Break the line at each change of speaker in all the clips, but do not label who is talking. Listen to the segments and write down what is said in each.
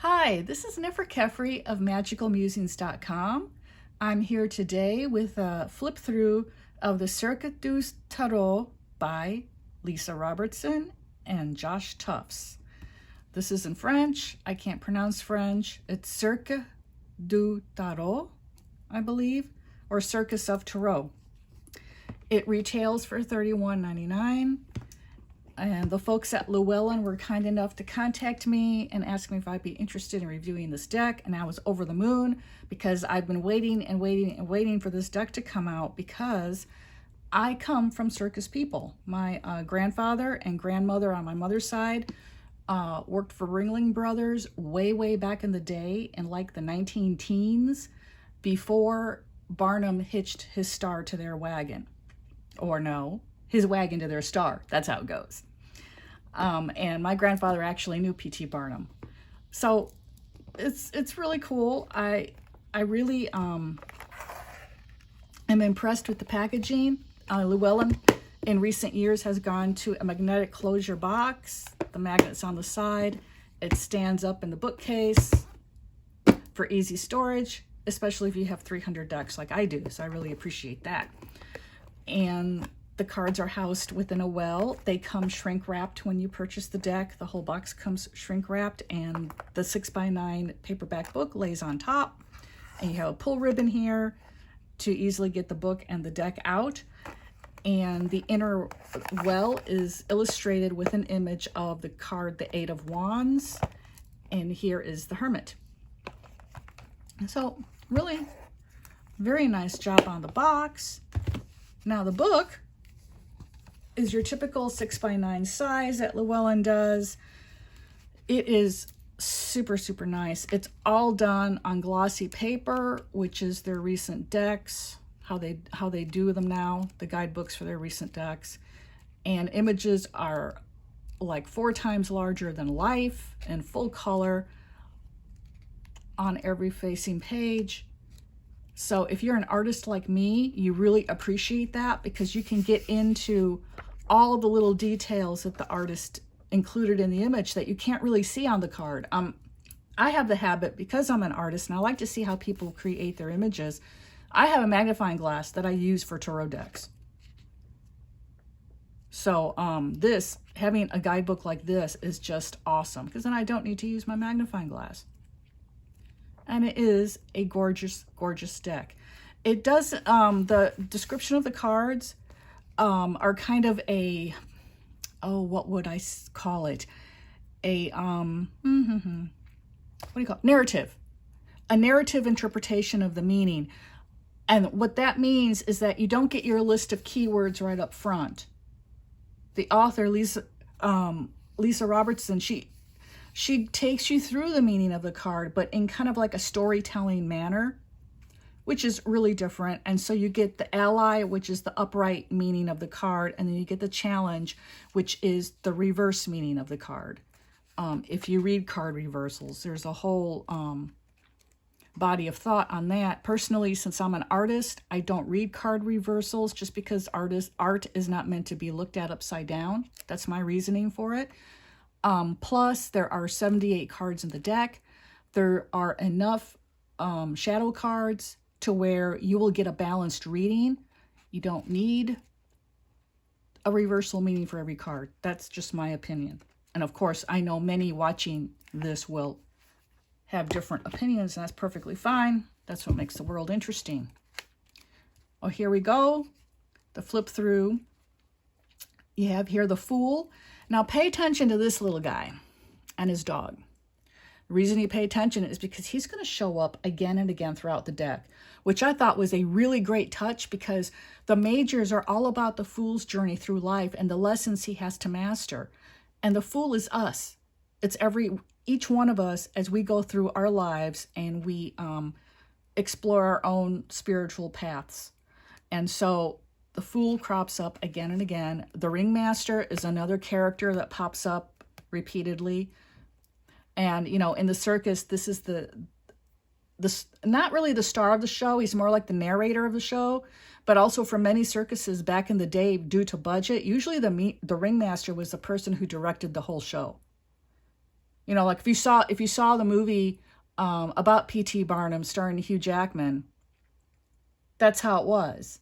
Hi, this is Niffer Kefri of magicalmusings.com. I'm here today with a flip through of the Cirque de Tarot by Lisa Robertson and Josh Tufts. This is in French. I can't pronounce French. It's Cirque de Tarot, I believe, or Circus of Tarot. It retails for $31.99. And the folks at Llewellyn were kind enough to contact me and ask me if I'd be interested in reviewing this deck. And I was over the moon because I've been waiting and waiting and waiting for this deck to come out because I come from circus people. My grandfather and grandmother on my mother's side worked for Ringling Brothers way back in the day in like the 19-teens before Barnum hitched his star to their wagon. Or no, his wagon to their star. That's how it goes. And my grandfather actually knew P.T. Barnum. So it's really cool. I really am impressed with the packaging. Llewellyn in recent years has gone to a magnetic closure box. The magnet's on the side. It stands up in the bookcase for easy storage, especially if you have 300 decks like I do. So I really appreciate that. And the cards are housed within a well. They come shrink wrapped when you purchase the deck. The whole box comes shrink wrapped, and the 6x9 paperback book lays on top. And you have a pull ribbon here to easily get the book and the deck out. And the inner well is illustrated with an image of the card, the Eight of Wands. And here is the Hermit. So really very nice job on the box. Now the book is your typical 6x9 size that Llewellyn does. It is super nice. It's all done on glossy paper, which is their recent decks, how they do them now, the guidebooks for their recent decks. And images are like 4 times larger than life and full color on every facing page. So if you're an artist like me, you really appreciate that because you can get into all the little details that the artist included in the image that you can't really see on the card. I have the habit, because I'm an artist and I like to see how people create their images, I have a magnifying glass that I use for tarot decks. So having a guidebook like this is just awesome because then I don't need to use my magnifying glass. And it is a gorgeous deck. It does, the description of the cards are kind of a, what would I call it? A, what do you call it? Narrative. A narrative interpretation of the meaning. And what that means is that you don't get your list of keywords right up front. The author, Lisa Robertson, she takes you through the meaning of the card, but in kind of like a storytelling manner, which is really different. And so you get the ally, which is the upright meaning of the card, and then you get the challenge, which is the reverse meaning of the card. If you read card reversals, there's a whole body of thought on that. Personally, since I'm an artist, I don't read card reversals just because art is not meant to be looked at upside down. That's my reasoning for it. Plus, there are 78 cards in the deck. There are enough shadow cards to where you will get a balanced reading. You don't need a reversal meaning for every card. That's just my opinion. And of course, I know many watching this will have different opinions, and that's perfectly fine. That's what makes the world interesting. Oh, here we go. The flip through. You have here the Fool. Now pay attention to this little guy and his dog. The reason you pay attention is because he's going to show up again and again throughout the deck, which I thought was a really great touch because the majors are all about the Fool's journey through life and the lessons he has to master. And the Fool is us. It's each one of us as we go through our lives and we explore our own spiritual paths. And so the Fool crops up again and again. The Ringmaster is another character that pops up repeatedly. And, you know, in the circus, this is the not really the star of the show. He's more like the narrator of the show. But also for many circuses back in the day, due to budget, usually the Ringmaster was the person who directed the whole show. You know, like if you saw the movie about P.T. Barnum starring Hugh Jackman, that's how it was.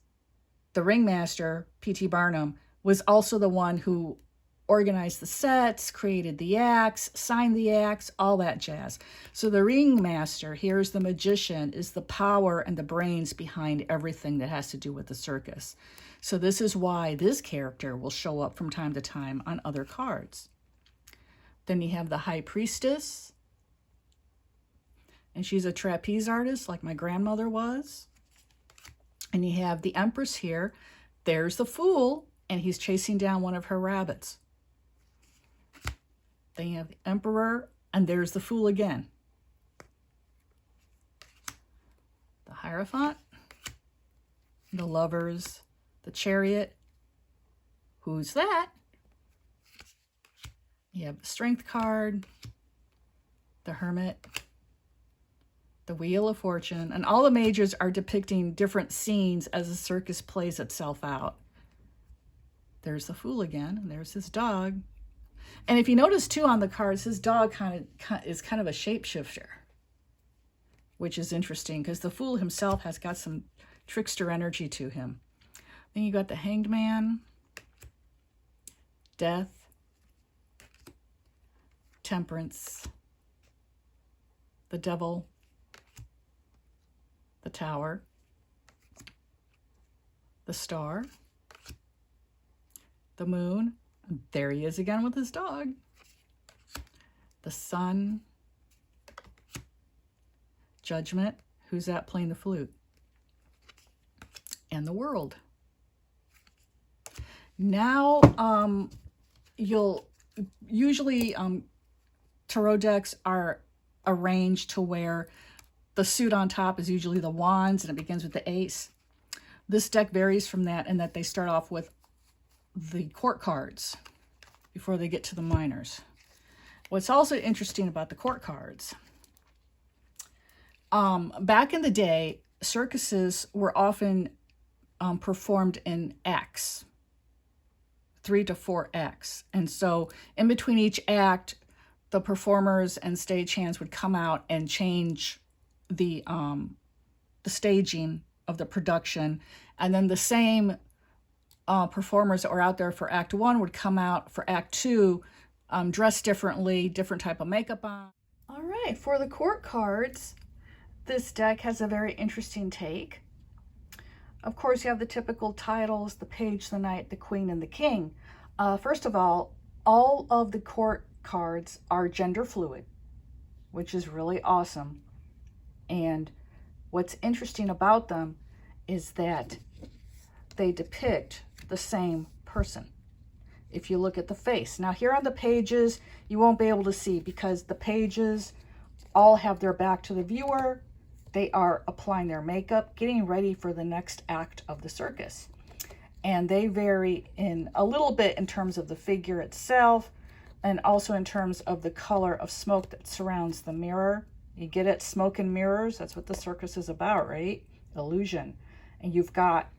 The ringmaster, P.T. Barnum, was also the one who organized the sets, created the acts, signed the acts, all that jazz. So the ringmaster, here's the magician, is the power and the brains behind everything that has to do with the circus. So this is why this character will show up from time to time on other cards. Then you have the high priestess, and she's a trapeze artist like my grandmother was. And you have the empress here. There's the fool, and he's chasing down one of her rabbits. Then you have the emperor, and there's the fool again. The Hierophant, the lovers, the chariot. Who's that? You have the strength card, the hermit, the wheel of fortune, and all the majors are depicting different scenes as the circus plays itself out. There's the fool again, and there's his dog. And if you notice too on the cards, his dog is kind of a shapeshifter, which is interesting because the fool himself has got some trickster energy to him. Then you got the Hanged Man, Death, Temperance, the Devil, the Tower, the Star, the Moon. There he is again with his dog. The Sun, Judgment. Who's that playing the flute? And the World. Now, you'll usually tarot decks are arranged to where the suit on top is usually the wands and it begins with the ace. This deck varies from that in that they start off with the court cards before they get to the minors. What's also interesting about the court cards, back in the day, circuses were often performed in acts, 3 to 4 acts. And so in between each act, the performers and stagehands would come out and change the staging of the production. And then the same performers that were out there for Act 1 would come out for Act 2, dressed differently, different type of makeup on. All right, for the court cards, this deck has a very interesting take. Of course, you have the typical titles, the page, the knight, the queen, and the king. First of all of the court cards are gender fluid, which is really awesome. And what's interesting about them is that they depict the same person. If you look at the face. Now here on the pages, you won't be able to see because the pages all have their back to the viewer. They are applying their makeup, getting ready for the next act of the circus. And they vary in a little bit in terms of the figure itself and also in terms of the color of smoke that surrounds the mirror. You get it? Smoke and mirrors. That's what the circus is about, right? Illusion. And you've got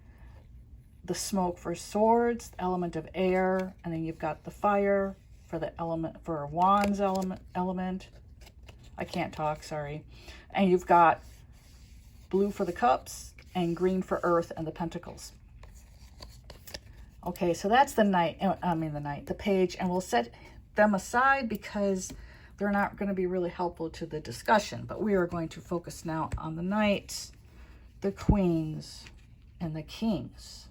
the smoke for swords, the element of air, and then you've got the fire for the element, for wands element. I can't talk, sorry. And you've got blue for the cups and green for earth and the pentacles. Okay, so that's the knight, the page, and we'll set them aside because they're not going to be really helpful to the discussion, but we are going to focus now on the knights, the queens, and the kings.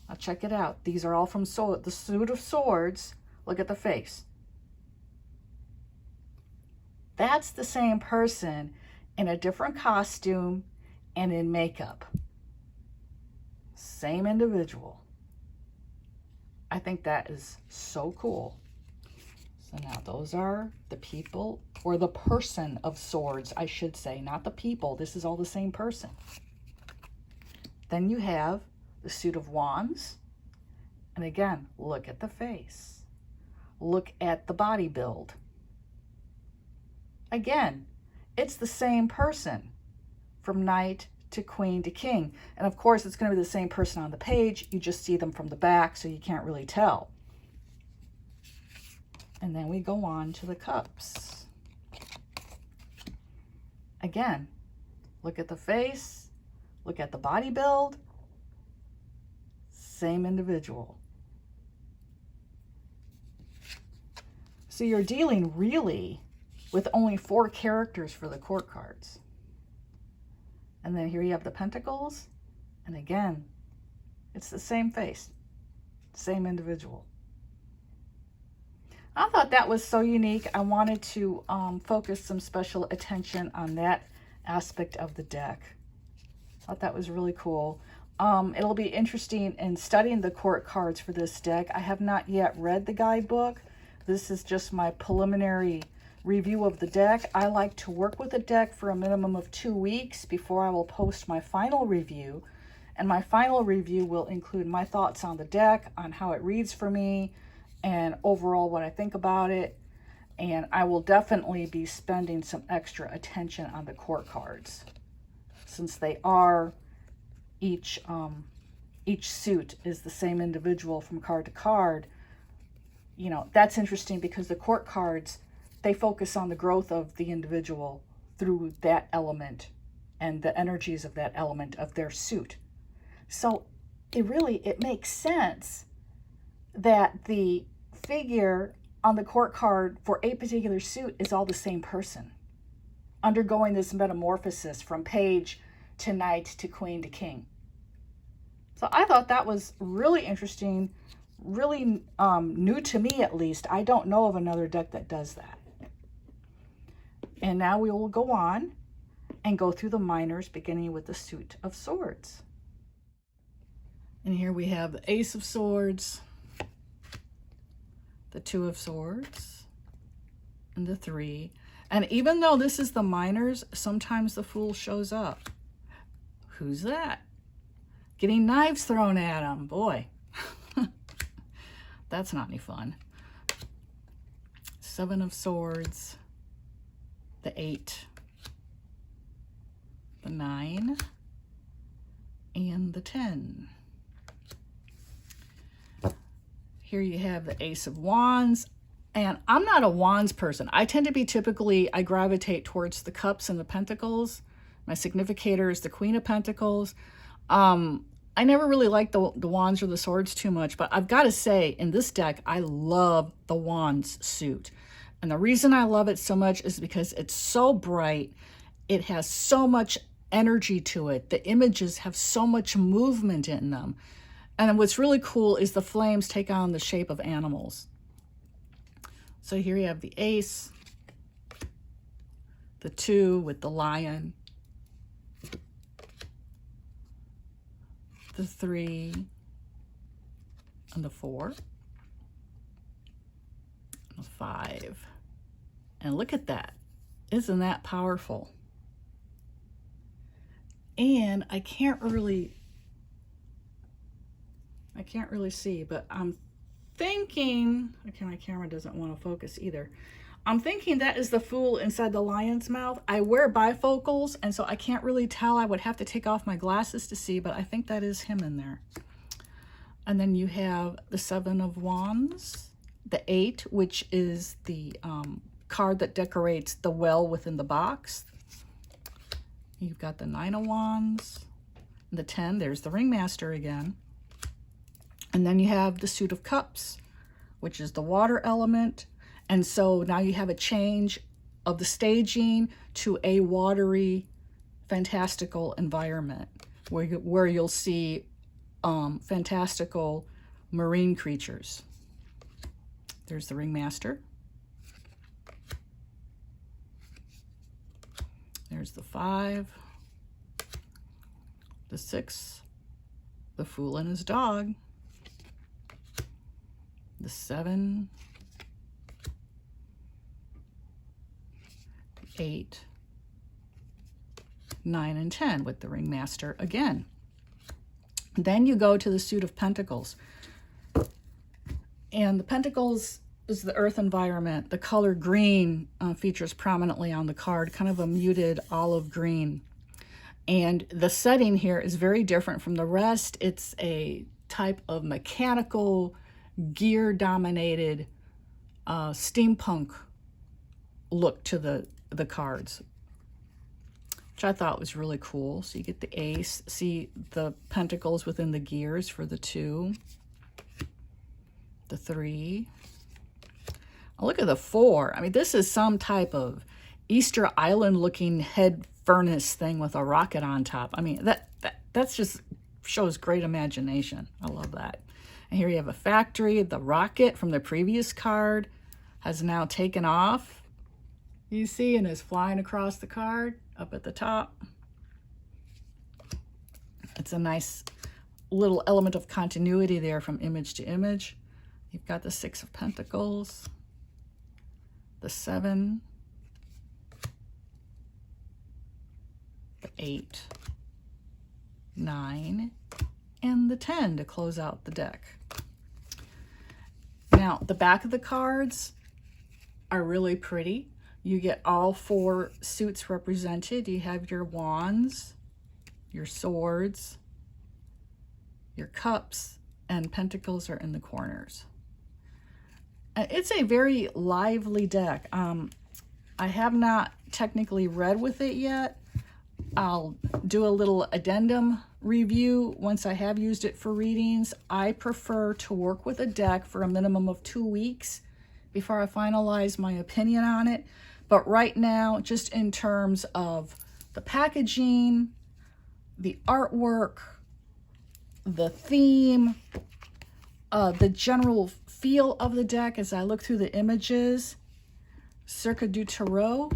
Now check it out. These are all from the suit of swords. Look at the face. That's the same person in a different costume and in makeup. Same individual. I think that is so cool. So now those are the people, or the person of swords, I should say, not the people. This is all the same person. Then you have the suit of wands. And again, look at the face. Look at the body build. Again, it's the same person from knight to queen to king. And of course, it's going to be the same person on the page. You just see them from the back, so you can't really tell. And then we go on to the cups. Again, look at the face, look at the body build, same individual. So you're dealing really with only 4 characters for the court cards. And then here you have the Pentacles. And again, it's the same face, same individual. I thought that was so unique. I wanted to focus some special attention on that aspect of the deck. I thought that was really cool. It'll be interesting in studying the court cards for this deck. I have not yet read the guidebook. This is just my preliminary review of the deck. I like to work with a deck for a minimum of 2 weeks before I will post my final review. And my final review will include my thoughts on the deck, on how it reads for me, and overall what I think about it. And I will definitely be spending some extra attention on the court cards, since they are each suit is the same individual from card to card. You know, that's interesting because the court cards, they focus on the growth of the individual through that element and the energies of that element of their suit. So it makes sense that the figure on the court card for a particular suit is all the same person, undergoing this metamorphosis from page to knight to queen to king. So I thought that was really interesting, really new to me at least. I don't know of another deck that does that. And now we will go on and go through the minors, beginning with the suit of swords. And here we have the Ace of Swords, the Two of Swords, and the 3. And even though this is the minors, sometimes the Fool shows up. Who's that? Getting knives thrown at him. Boy, that's not any fun. 7 of Swords, the 8, the 9, and the 10. Here you have the Ace of Wands, and I'm not a Wands person. I tend to be I gravitate towards the Cups and the Pentacles. My significator is the Queen of Pentacles. I never really liked the Wands or the Swords too much, but I've got to say, in this deck, I love the Wands suit. And the reason I love it so much is because it's so bright. It has so much energy to it. The images have so much movement in them. And what's really cool is the flames take on the shape of animals. So here you have the Ace, the 2 with the lion, the 3, and the 4, and the 5. And look at that. Isn't that powerful? And I can't really see, but I'm thinking, okay, my camera doesn't want to focus either. I'm thinking that is the Fool inside the lion's mouth. I wear bifocals, and so I can't really tell. I would have to take off my glasses to see, but I think that is him in there. And then you have the 7 of Wands, the 8, which is the card that decorates the well within the box. You've got the 9 of Wands, the 10, there's the Ringmaster again. And then you have the Suit of Cups, which is the water element. And so now you have a change of the staging to a watery, fantastical environment where you'll see fantastical marine creatures. There's the Ringmaster. There's the 5, the 6, the Fool and his dog, the 7, 8, 9, and 10 with the Ringmaster again. Then you go to the Suit of Pentacles. And the Pentacles is the earth environment. The color green features prominently on the card, kind of a muted olive green. And the setting here is very different from the rest. It's a type of mechanical, gear-dominated steampunk look to the cards, which I thought was really cool. So you get the ace, see the pentacles within the gears for the 2, the 3. Oh, look at the 4. I mean, this is some type of Easter Island looking head furnace thing with a rocket on top. I mean, that's just shows great imagination. I love that. And here you have a factory. The rocket from the previous card has now taken off, you see, and is flying across the card up at the top. It's a nice little element of continuity there from image to image. You've got the 6 of Pentacles, the 7, the 8, 9, and the 10 to close out the deck. Now, the back of the cards are really pretty. You get all 4 suits represented. You have your wands, your swords, your cups, and pentacles are in the corners. It's a very lively deck. I have not technically read with it yet. I'll do a little addendum review once I have used it for readings. I prefer to work with a deck for a minimum of 2 weeks before I finalize my opinion on it. But right now, just in terms of the packaging, the artwork, the theme, the general feel of the deck as I look through the images, Cirque de Tarot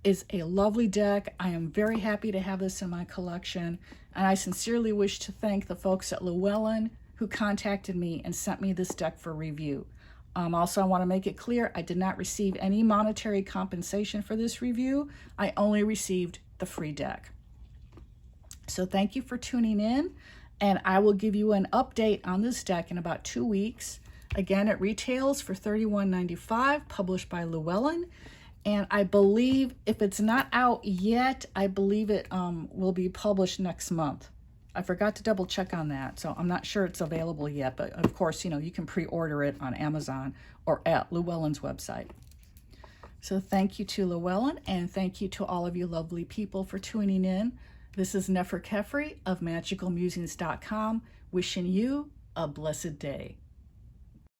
is a lovely deck. I am very happy to have this in my collection, and I sincerely wish to thank the folks at Llewellyn who contacted me and sent me this deck for review. Also, I want to make it clear, I did not receive any monetary compensation for this review. I only received the free deck. So thank you for tuning in, and I will give you an update on this deck in about 2 weeks. Again, it retails for $31.95, published by Llewellyn. And I believe, if it's not out yet, I believe it will be published next month. I forgot to double check on that, so I'm not sure it's available yet. But of course, you know, you can pre-order it on Amazon or at Llewellyn's website. So thank you to Llewellyn, and thank you to all of you lovely people for tuning in. This is Neferkefri of magicalmusings.com, wishing you a blessed day.